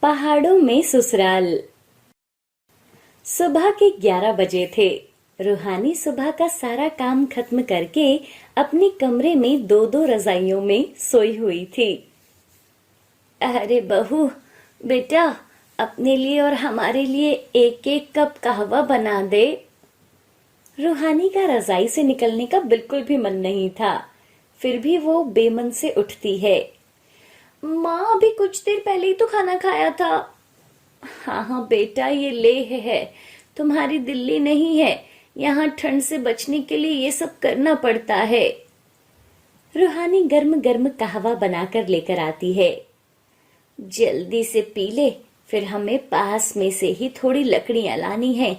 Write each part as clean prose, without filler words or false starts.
पहाड़ों में ससुराल। सुबह के 11 बजे थे। रूहानी सुबह का सारा काम खत्म करके अपने कमरे में दो दो रजाइयों में सोई हुई थी। अरे बहू, बेटा, अपने लिए और हमारे लिए एक एक कप कहवा बना दे। रूहानी का रजाई से निकलने का बिल्कुल भी मन नहीं था, फिर भी वो बेमन से उठती है। माँ, अभी कुछ देर पहले ही तो खाना खाया था। हाँ हाँ बेटा, ये लेह है, तुम्हारी दिल्ली नहीं है। यहाँ ठंड से बचने के लिए ये सब करना पड़ता है। रूहानी गर्म गर्म कहवा बनाकर लेकर आती है। जल्दी से पी ले, फिर हमें पास में से ही थोड़ी लकड़ियां लानी है।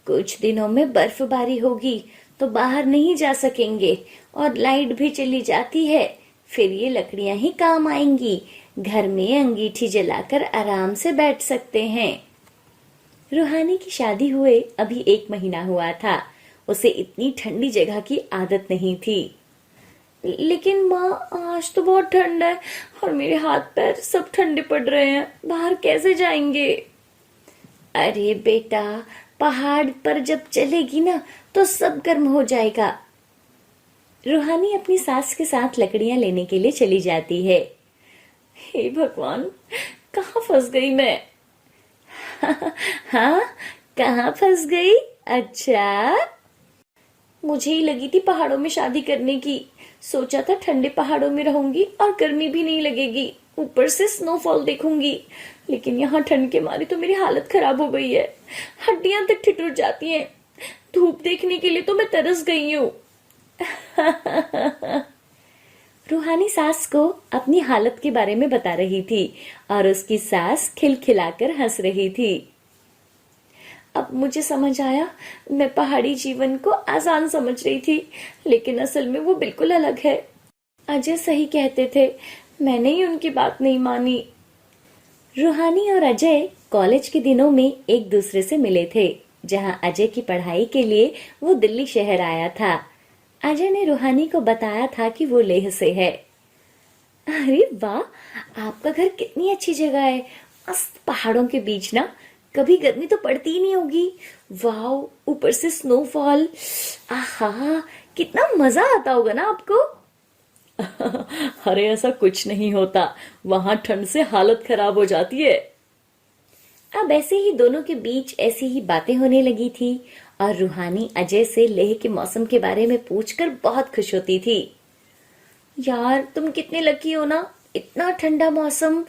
कुछ दिनों में बर्फबारी होगी तो बाहर नहीं जा सकेंगे और लाइट भी चली जाती है। फिर ये लकड़ियां ही काम आएंगी। घर में अंगीठी जलाकर आराम से बैठ सकते हैं। रूहानी की शादी हुए अभी 1 महीना हुआ था। उसे इतनी ठंडी जगह की आदत नहीं थी। लेकिन माँ, आज तो बहुत ठंड है और मेरे हाथ पैर सब ठंडे पड़ रहे हैं। बाहर कैसे जाएंगे? अरे बेटा, पहाड़ पर जब चलेगी ना तो सब गर्म हो जाएगा। रूहानी अपनी सास के साथ लकड़ियां लेने के लिए चली जाती है। हे भगवान, कहाँ फंस गई मैं? हाँ, कहाँ फंस गई? अच्छा, मुझे ही लगी थी पहाड़ों में शादी करने की। सोचा था ठंडे पहाड़ों में रहूंगी और गर्मी भी नहीं लगेगी, ऊपर से स्नोफॉल देखूंगी। लेकिन यहाँ ठंड के मारे तो मेरी हालत खराब हो गई है। हड्डियां तक ठिठुर जाती हैं। धूप देखने के लिए तो मैं तरस गई हूँ। रूहानी सास को अपनी हालत के बारे में बता रही थी और उसकी सास खिलखिलाकर हंस रही थी। अब मुझे समझ आया, मैं पहाड़ी जीवन को आसान समझ रही थी, लेकिन असल में वो बिल्कुल अलग है। अजय सही कहते थे, मैंने ही उनकी बात नहीं मानी। रूहानी और अजय कॉलेज के दिनों में एक दूसरे से मिले थे, जहां अजय की पढ़ाई के लिए वो दिल्ली शहर आया था। अजय ने रूहानी को बताया था कि वो लेह से है। अरे वाह, आपका घर कितनी अच्छी जगह है, मस्त पहाड़ों के बीच ना। कभी गर्मी तो पड़ती ही नहीं होगी। वाह, ऊपर से स्नोफॉल। आहा, कितना मजा आता होगा ना आपको। अरे ऐसा कुछ नहीं होता, वहां ठंड से हालत खराब हो जाती है। अब ऐसे ही दोनों के बीच ऐसी ही बातें होने लगी थी और रूहानी अजय से लेह के मौसम के बारे में पूछकर बहुत खुश होती थी। यार, तुम कितने लकी हो ना, इतना ठंडा मौसम।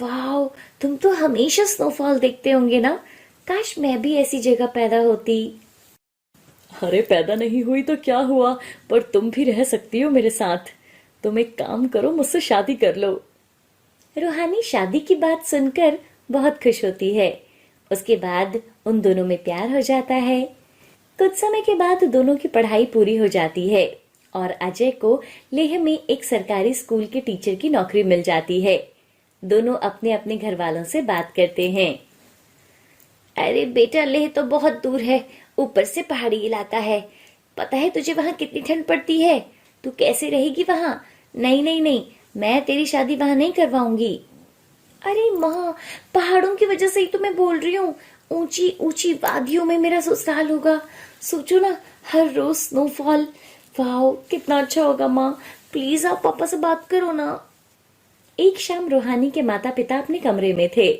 वाह, तुम तो हमेशा स्नोफॉल देखते होंगे ना। काश मैं भी ऐसी जगह पैदा होती। अरे पैदा नहीं हुई तो क्या हुआ, पर तुम भी रह सकती हो मेरे साथ। तुम एक काम करो, मुझसे शादी कर लो। रूहानी शादी की बात सुनकर बहुत खुश होती है। उसके बाद उन दोनों में प्यार हो जाता है। कुछ समय के बाद दोनों की पढ़ाई पूरी हो जाती है और अजय को लेह में एक सरकारी स्कूल के टीचर की नौकरी मिल जाती है। दोनों अपने अपने घर वालों से बात करते हैं। अरे बेटा, लेह तो बहुत दूर है, ऊपर से पहाड़ी इलाका है। पता है तुझे वहां कितनी ठंड पड़ती है? तू कैसे रहेगी वहां? नहीं नहीं नहीं, मैं तेरी शादी वहां नहीं करवाऊंगी। अरे माँ, पहाड़ों की वजह से ही तो मैं बोल रही हूँ। ऊंची ऊंची वादियों में मेरा ससुराल होगा। सोचो ना, हर रोज स्नोफॉल। वाह, कितना अच्छा होगा माँ। प्लीज आप पापा से बात करो ना। एक शाम रूहानी के माता पिता अपने कमरे में थे।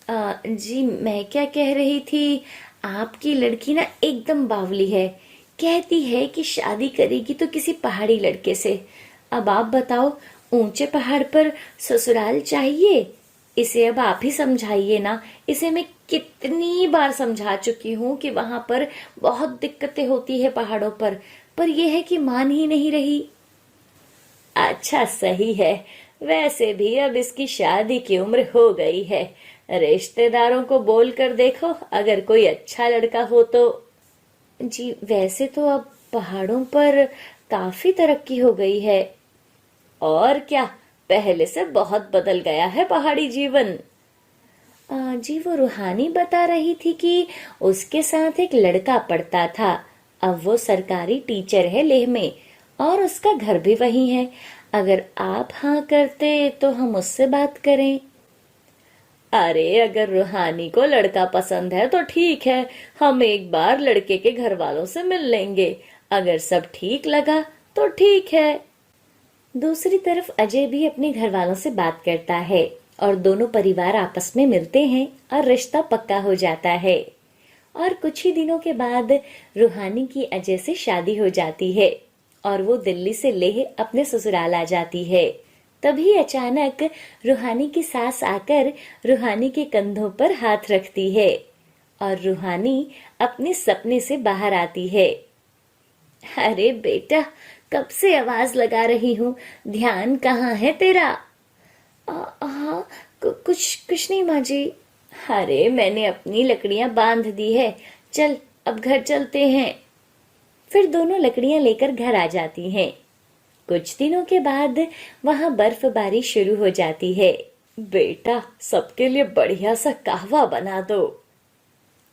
जी, मैं क्या कह रही थी, आपकी लड़की ना एकदम बावली है। कहती है कि शादी करेगी तो किसी पहाड़ी लड़के से। अब आप बताओ, ऊंचे पहाड़ पर ससुराल चाहिए? इसे अब आप ही समझाइए ना। इसे मैं कितनी बार समझा चुकी हूँ कि वहां पर बहुत दिक्कतें होती है पहाड़ों पर यह है कि मान ही नहीं रही। अच्छा, सही है। वैसे भी अब इसकी शादी की उम्र हो गई है। रिश्तेदारों को बोल कर देखो, अगर कोई अच्छा लड़का हो तो। जी, वैसे तो अब पहाड़ों पर काफी तरक्की हो गई है। और क्या, पहले से बहुत बदल गया है पहाड़ी जीवन। जी, वो रूहानी बता रही थी कि उसके साथ एक लड़का पढ़ता था। अब वो सरकारी टीचर है लेह में और उसका घर भी वहीं है। अगर आप हाँ करते तो हम उससे बात करें। अरे अगर रूहानी को लड़का पसंद है तो ठीक है, हम एक बार लड़के के घर वालों से मिल लेंगे। अगर सब ठीक लगा तो ठीक है। दूसरी तरफ अजय भी अपने घर वालों से बात करता है और दोनों परिवार आपस में मिलते हैं और रिश्ता पक्का हो जाता है। और कुछ ही दिनों के बाद रूहानी की अजय से शादी हो जाती है और वो दिल्ली से लेह अपने ससुराल आ जाती है। तभी अचानक रूहानी की सास आकर रूहानी के कंधों पर हाथ रखती है और रूहानी अपने सपने से बाहर आती है। अरे बेटा, कब से आवाज लगा रही हूँ, ध्यान कहाँ है तेरा? हाँ, कुछ नहीं माँ जी। अरे मैंने अपनी लकड़ियां बांध दी है, चल अब घर चलते हैं। फिर दोनों लकड़ियां लेकर घर आ जाती हैं। कुछ दिनों के बाद वहां बर्फबारी शुरू हो जाती है। बेटा, सबके लिए बढ़िया सा कहवा बना दो।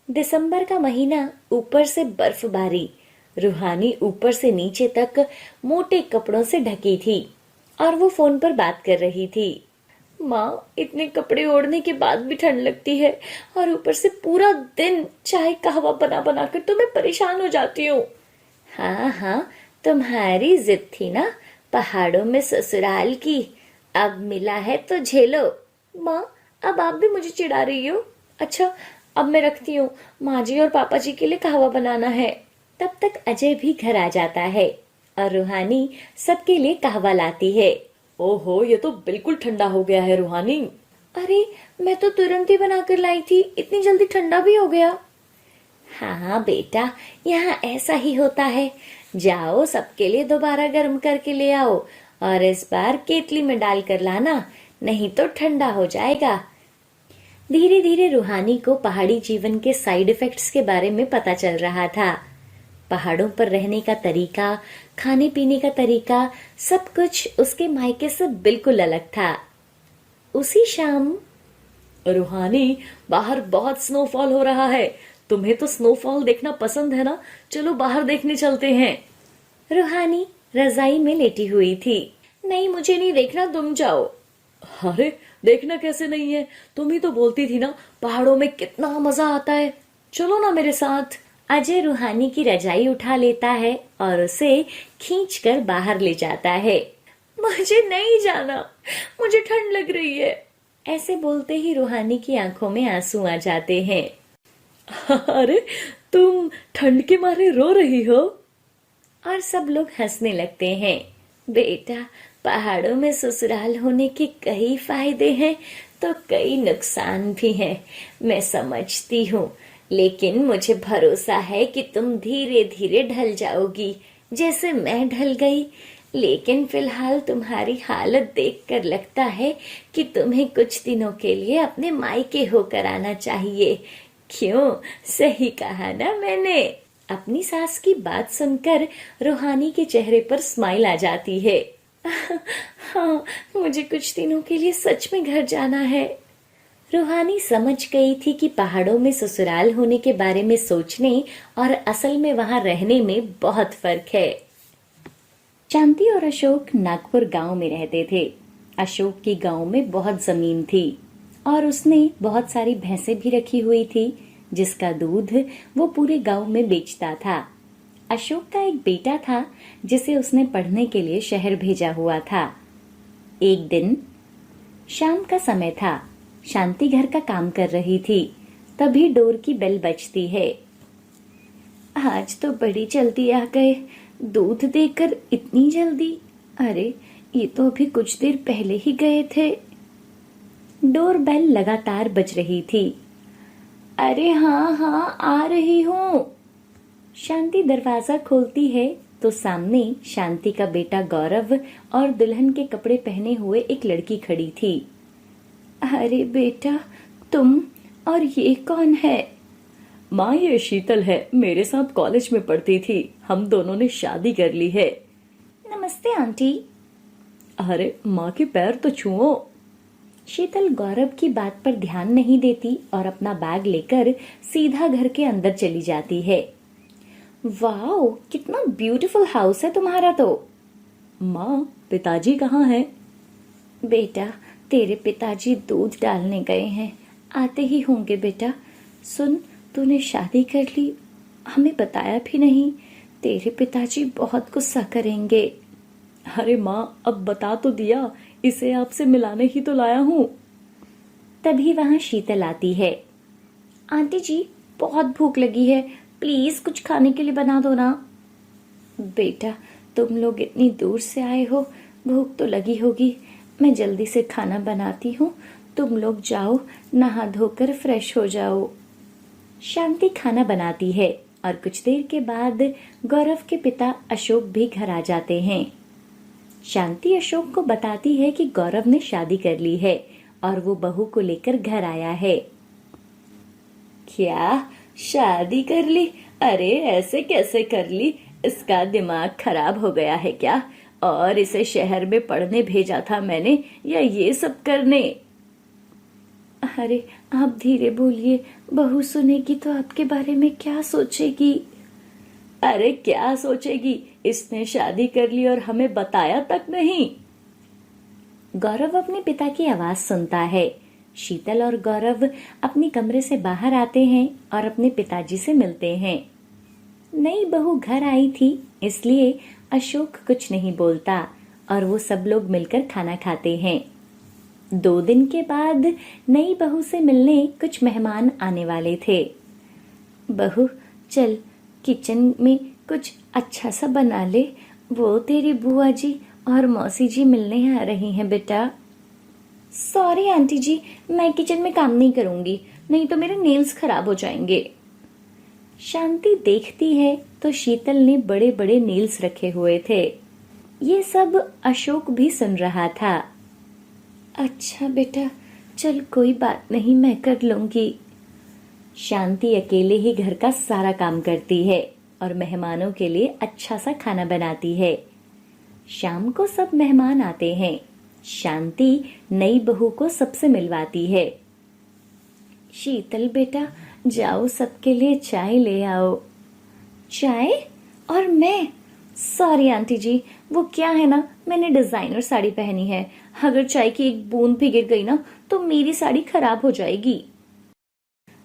दिसंबर का महीना, ऊपर से बर्फबारी। रूहानी ऊपर से नीचे तक मोटे कपड़ों से ढकी थी और वो फोन पर बात कर रही थी। माँ, इतने कपड़े ओढ़ने के बाद भी ठंड लगती है और ऊपर से पूरा दिन चाय कहवा बना बना कर तो मैं परेशान हो जाती हूँ। हाँ हाँ, तुम्हारी जिद थी ना पहाड़ों में ससुराल की, अब मिला है तो झेलो। माँ, अब आप भी मुझे चिढ़ा रही हो। अच्छा, अब मैं रखती हूँ, माँ जी और पापा जी के लिए कहवा बनाना है। तब तक अजय भी घर आ जाता है और रूहानी सबके लिए कहवा लाती है। ओहो, ये तो बिल्कुल ठंडा हो गया है रूहानी। अरे मैं तो तुरंत ही बनाकर लाई थी, इतनी जल्दी ठंडा भी हो गया? हाँ बेटा, यहाँ ऐसा ही होता है। जाओ, सबके लिए दोबारा गर्म करके ले आओ और इस बार केतली में डाल कर लाना, नहीं तो ठंडा हो जाएगा। धीरे धीरे रूहानी को पहाड़ी जीवन के साइड इफेक्ट्स के बारे में पता चल रहा था। पहाड़ों पर रहने का तरीका, खाने पीने का तरीका, सब कुछ उसके मायके से बिल्कुल अलग था। उसी शाम, रूहानी, बाहर बहुत स्नोफॉल हो रहा है। तुम्हें तो स्नोफॉल देखना पसंद है ना? चलो बाहर देखने चलते हैं। रूहानी रजाई में लेटी हुई थी। नहीं, मुझे नहीं देखना, तुम जाओ। अरे देखना कैसे नहीं है, तुम ही तो बोलती थी ना पहाड़ों में कितना मजा आता है, चलो ना मेरे साथ। अजय रूहानी की रजाई उठा लेता है और उसे खींचकर बाहर ले जाता है। मुझे नहीं जाना, मुझे ठंड लग रही है। ऐसे बोलते ही रूहानी की आंखों में आंसू आ जाते हैं। अरे तुम ठंड के मारे रो रही हो? और सब लोग हंसने लगते हैं। बेटा, पहाड़ों में ससुराल होने के कई फायदे हैं तो कई नुकसान भी हैं, मैं समझती हूँ, लेकिन मुझे भरोसा है कि तुम धीरे धीरे ढल जाओगी जैसे मैं ढल गई। लेकिन फिलहाल तुम्हारी हालत देखकर लगता है कि तुम्हें कुछ दिनों के लिए अपने मायके होकर आना चाहिए। क्यों, सही कहा ना मैंने? अपनी सास की बात सुनकर रूहानी के चेहरे पर स्माइल आ जाती है। हाँ, मुझे कुछ दिनों के लिए सच में घर जाना है। रूहानी समझ गई थी कि पहाड़ों में ससुराल होने के बारे में सोचने और असल में वहां रहने में बहुत फर्क है। शांति और अशोक नागपुर गांव में रहते थे। अशोक की गांव में बहुत जमीन थी और उसने बहुत सारी भैंसें भी रखी हुई थी, जिसका दूध वो पूरे गांव में बेचता था। अशोक का एक बेटा था जिसे उसने पढ़ने के लिए शहर भेजा हुआ था। एक दिन शाम का समय था, शांति घर का काम कर रही थी, तभी डोर की बेल बजती है। आज तो बड़ी जल्दी आ गए, दूध देकर इतनी जल्दी? अरे ये तो अभी कुछ देर पहले ही गए थे। डोर बेल लगातार बज रही थी। अरे हाँ हाँ, आ रही हूँ। शांति दरवाजा खोलती है तो सामने शांति का बेटा गौरव और दुल्हन के कपड़े पहने हुए एक लड़की खड़ी थी। अरे बेटा, तुम, और ये कौन है? माँ, ये शीतल है, मेरे साथ कॉलेज में पढ़ती थी, हम दोनों ने शादी कर ली है। नमस्ते आंटी। अरे माँ के पैर तो छुओ। शीतल गौरव की बात पर ध्यान नहीं देती और अपना बैग लेकर सीधा घर के अंदर चली जाती है। वाओ, कितना ब्यूटीफुल हाउस है तुम्हारा तो। माँ, पिताजी कहाँ हैं? बेटा, तेरे पिताजी दूध डालने गए हैं, आते ही होंगे बेटा। सुन, तूने शादी कर ली, हमें बताया भी नहीं। तेरे पिताजी बहुत गुस्सा करेंगे। अरे माँ, अब बता तो दिया, इसे आपसे मिलाने ही तो लाया हूँ। तभी वहां शीतल आती है। आंटी जी, बहुत भूख लगी है, प्लीज कुछ खाने के लिए बना दो ना। बेटा, तुम लोग इतनी दूर से आए हो, भूख तो लगी होगी। मैं जल्दी से खाना बनाती हूँ, तुम लोग जाओ, नहा धोकर फ्रेश हो जाओ। शांति खाना बनाती है और कुछ देर के बाद गौरव के पिता अशोक भी घर आ जाते हैं। शांति अशोक को बताती है कि गौरव ने शादी कर ली है और वो बहू को लेकर घर आया है। क्या शादी कर ली? अरे ऐसे कैसे कर ली? इसका दिमाग खराब हो गया है क्या? और इसे शहर में पढ़ने भेजा था मैंने, या ये सब करने? अरे आप धीरे बोलिए, बहू सुनेगी तो आपके बारे में क्या सोचेगी? अरे क्या सोचेगी? इसने शादी कर ली और हमें बताया तक नहीं। गौरव अपने पिता की आवाज सुनता है। शीतल और गौरव अपने कमरे से बाहर आते हैं और अपने पिताजी से मिलते हैं। नई बहू घर आई थी, इसलिए अशोक कुछ नहीं बोलता और वो सब लोग मिलकर खाना खाते हैं। 2 दिन के बाद नई बहू से मिलने कुछ मेहमान आने वाले थे। बहू, चल किचन में कुछ अच्छा सा बना ले, वो तेरी बुआ जी और मौसी जी मिलने आ रही हैं बेटा। सॉरी आंटी जी, मैं किचन में काम नहीं करूंगी, नहीं तो मेरे नेल्स खराब हो जाएंगे। शांति देखती है तो शीतल ने बड़े बड़े नेल्स रखे हुए थे। ये सब अशोक भी सुन रहा था। अच्छा बेटा, चल कोई बात नहीं, मैं कर लूंगी। शांति अकेले ही घर का सारा काम करती है और मेहमानों के लिए अच्छा सा खाना बनाती है। शाम को सब मेहमान आते हैं। शांति नई बहू को सबसे मिलवाती है। शीतल बेटा, जाओ सबके लिए चाय ले आओ। चाय? और मैं? सॉरी आंटी जी, वो क्या है ना, मैंने डिजाइनर साड़ी पहनी है, अगर चाय की एक बूंद भी गिर गई ना तो मेरी साड़ी खराब हो जाएगी।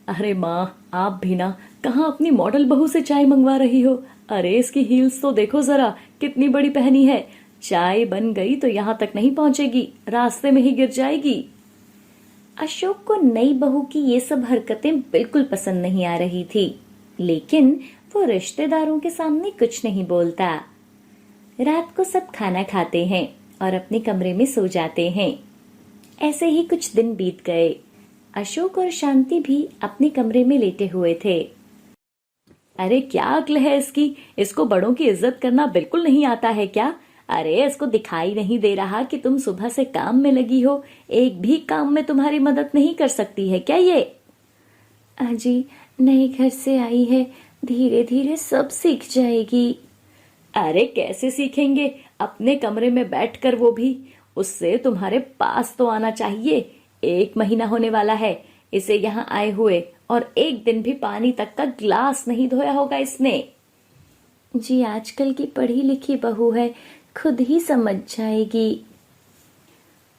अरे माँ, आप भी ना, कहाँ अपनी मॉडल बहू से चाय मंगवा रही हो? अरे इसकी हील्स तो देखो जरा, कितनी बड़ी पहनी है। चाय बन गई तो यहाँ तक नहीं पहुंचेगी, रास्ते में ही गिर जाएगी। अशोक को नई बहू की ये सब हरकतें बिल्कुल पसंद नहीं आ रही थी, लेकिन वो रिश्तेदारों के सामने कुछ नहीं बोलता। रात को सब खाना खाते हैं और अपने कमरे में सो जाते हैं। ऐसे ही कुछ दिन बीत गए। अशोक और शांति भी अपने कमरे में लेटे हुए थे। अरे क्या अक्ल है इसकी, इसको बड़ों की इज्जत करना बिल्कुल नहीं आता है क्या? अरे इसको दिखाई नहीं दे रहा कि तुम सुबह से काम में लगी हो, एक भी काम में तुम्हारी मदद नहीं कर सकती है क्या ये? अजी, नए घर से आई है, धीरे धीरे सब सीख जाएगी। अरे कैसे सीखेंगे, अपने कमरे में बैठकर, वो भी उससे तुम्हारे पास तो आना चाहिए। 1 महीना होने वाला है इसे यहाँ आए हुए, और एक दिन भी पानी तक का ग्लास नहीं धोया होगा इसने। जी, आजकल की पढ़ी लिखी बहू है, खुद ही समझ जाएगी।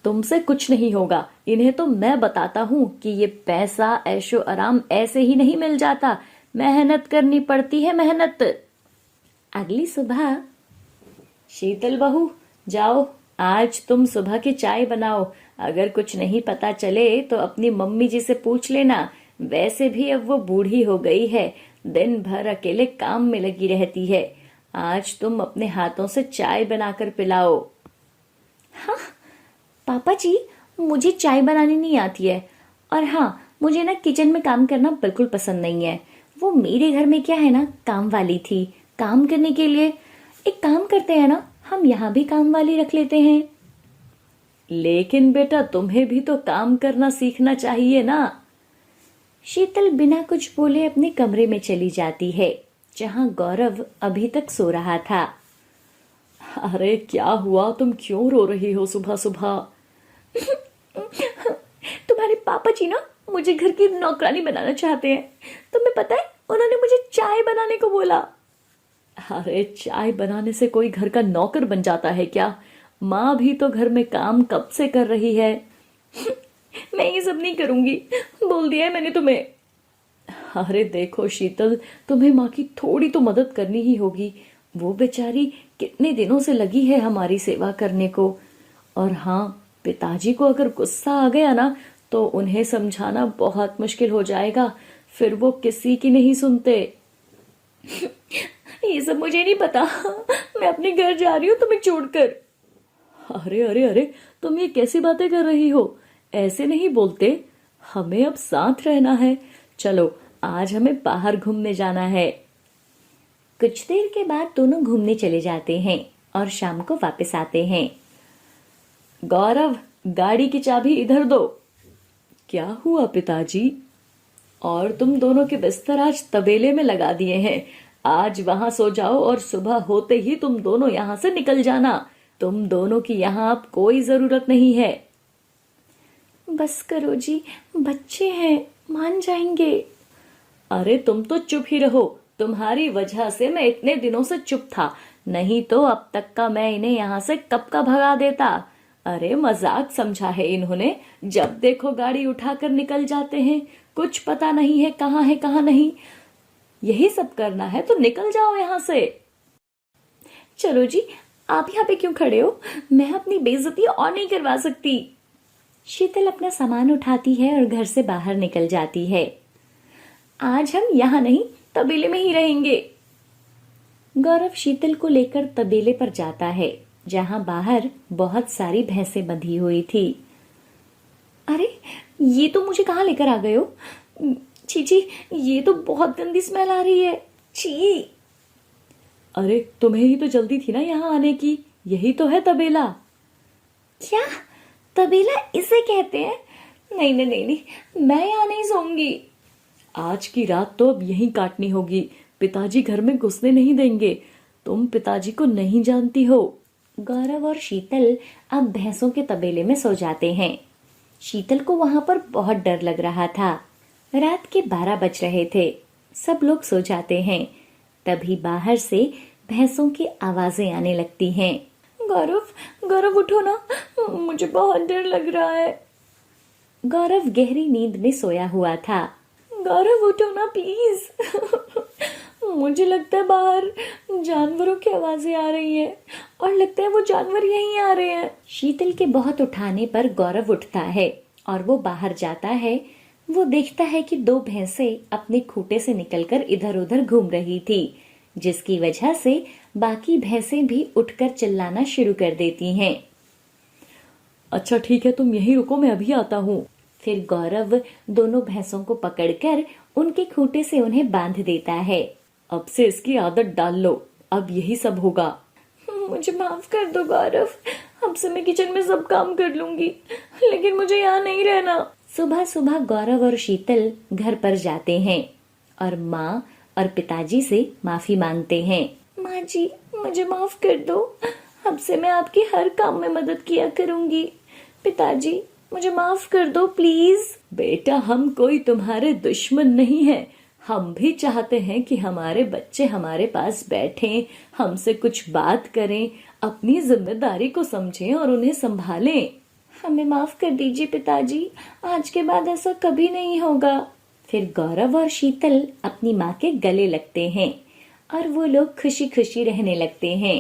तुमसे कुछ नहीं होगा, इन्हें तो मैं बताता हूँ कि ये पैसा ऐशो आराम ऐसे ही नहीं मिल जाता, मेहनत करनी पड़ती है, मेहनत। अगली सुबह, शीतल बहू, जाओ आज तुम सुबह की चाय बनाओ। अगर कुछ नहीं पता चले तो अपनी मम्मी जी से पूछ लेना, वैसे भी अब वो बूढ़ी हो गई है, दिन भर अकेले काम में लगी रहती है। आज तुम अपने हाथों से चाय बनाकर पिलाओ। हाँ पापा जी, मुझे चाय बनानी नहीं आती है, और हाँ, मुझे ना किचन में काम करना बिल्कुल पसंद नहीं है। वो मेरे घर में क्या है ना, काम वाली थी, काम करने के लिए। एक काम करते हैं ना, हम यहाँ भी काम वाली रख लेते हैं। लेकिन बेटा, तुम्हें भी तो काम करना सीखना चाहिए ना। शीतल बिना कुछ बोले अपने कमरे में चली जाती है, जहाँ गौरव अभी तक सो रहा था। अरे क्या हुआ, तुम क्यों रो रही हो सुबह सुबह? तुम्हारे पापा जी ना मुझे घर की नौकरानी बनाना चाहते हैं। तुम्हें पता है, उन्होंने मुझे चाय बनाने को बोला। अरे चाय बनाने से कोई घर का नौकर बन जाता है क्या? माँ भी तो घर में काम कब से कर रही है। मैं ये सब नहीं करूंगी, बोल दिया है मैंने तुम्हें। अरे देखो शीतल, तुम्हें माँ की थोड़ी तो मदद करनी ही होगी। वो बेचारी कितने दिनों से लगी है हमारी सेवा करने को। और हाँ, पिताजी को अगर गुस्सा आ गया ना तो उन्हें समझाना बहुत मुश्किल हो जाएगा, फिर वो किसी की नहीं सुनते। ये सब मुझे नहीं पता, मैं अपने घर जा रही हूँ तुम्हें छोड़कर। अरे अरे अरे, तुम ये कैसी बातें कर रही हो? ऐसे नहीं बोलते, हमें अब साथ रहना है। चलो आज हमें बाहर घूमने जाना है। कुछ देर के बाद दोनों घूमने चले जाते हैं और शाम को वापस आते हैं। गौरव, गाड़ी की चाबी इधर दो। क्या हुआ पिताजी? और तुम दोनों के बिस्तर आज तबेले में लगा दिए हैं। आज वहां सो जाओ और सुबह होते ही तुम दोनों यहाँ से निकल जाना। तुम दोनों की यहाँ अब कोई जरूरत नहीं है। बस करो जी, बच्चे हैं, मान जाएंगे। अरे तुम तो चुप ही रहो, तुम्हारी वजह से मैं इतने दिनों से चुप था, नहीं तो अब तक का मैं इन्हें यहाँ से कब का भगा देता। अरे मजाक समझा है इन्होंने, जब देखो गाड़ी उठाकर निकल जाते हैं, कुछ पता नहीं है कहाँ नहीं। यही सब करना है तो निकल जाओ यहाँ से। चलो जी, आप यहाँ पे क्यों खड़े हो? मैं अपनी बेइज्जती और नहीं करवा सकती। शीतल अपना सामान उठाती है और घर से बाहर निकल जाती है। आज हम यहाँ नहीं, तबेले में ही रहेंगे। गौरव शीतल को लेकर तबेले पर जाता है, जहाँ बाहर बहुत सारी भैंसें बंधी हुई थी। अरे ये तो मुझे कहाँ लेकर आ गए हो? छी, ये तो बहुत गंदी स्मेल आ रही है। छी। अरे तुम्हें ही तो जल्दी थी ना यहाँ आने की, यही तो है तबेला। क्या तबेला इसे कहते हैं? नहीं, मैं यहाँ नहीं सोऊंगी। आज की रात तो अब यहीं काटनी होगी, पिताजी घर में घुसने नहीं देंगे। तुम पिताजी को नहीं जानती हो। गौरव और शीतल अब भैंसों के तबेले में सो जाते हैं। शीतल को वहां पर बहुत डर लग रहा था। रात के 12 बज रहे थे, सब लोग सो जाते हैं। तभी बाहर से भैंसों की आवाजें आने लगती हैं। गौरव उठो ना, मुझे बहुत डर लग रहा है। गौरव गहरी नींद में सोया हुआ था। गौरव उठो ना प्लीज। मुझे लगता है बाहर जानवरों की आवाजें आ रही है और लगता है वो जानवर यहीं आ रहे हैं। शीतल के बहुत उठाने पर गौरव उठता है और वो बाहर जाता है। वो देखता है कि 2 भैंसें अपने खूंटे से निकलकर इधर उधर घूम रही थी, जिसकी वजह से बाकी भैंसें भी उठकर चिल्लाना शुरू कर देती हैं। अच्छा ठीक है, तुम यहीं रुको, मैं अभी आता हूँ। फिर गौरव दोनों भैंसों को पकड़कर उनके खूंटे से उन्हें बांध देता है। अब से इसकी आदत डाल लो, अब यही सब होगा। मुझे माफ कर दो गौरव, अब से मैं किचन में सब काम कर लूंगी, लेकिन मुझे यहाँ नहीं रहना। सुबह सुबह गौरव और शीतल घर पर जाते हैं और माँ और पिताजी से माफी मांगते हैं। माँ जी, मुझे माफ कर दो, अब से मैं आपकी हर काम में मदद किया करूंगी। पिताजी, मुझे माफ कर दो प्लीज। बेटा, हम कोई तुम्हारे दुश्मन नहीं है। हम भी चाहते हैं कि हमारे बच्चे हमारे पास बैठें, हमसे कुछ बात करें, अपनी जिम्मेदारी को समझें और उन्हें संभालें। हमें माफ कर दीजिए पिताजी, आज के बाद ऐसा कभी नहीं होगा। फिर गौरव और शीतल अपनी माँ के गले लगते हैं और वो लोग खुशी खुशी रहने लगते हैं।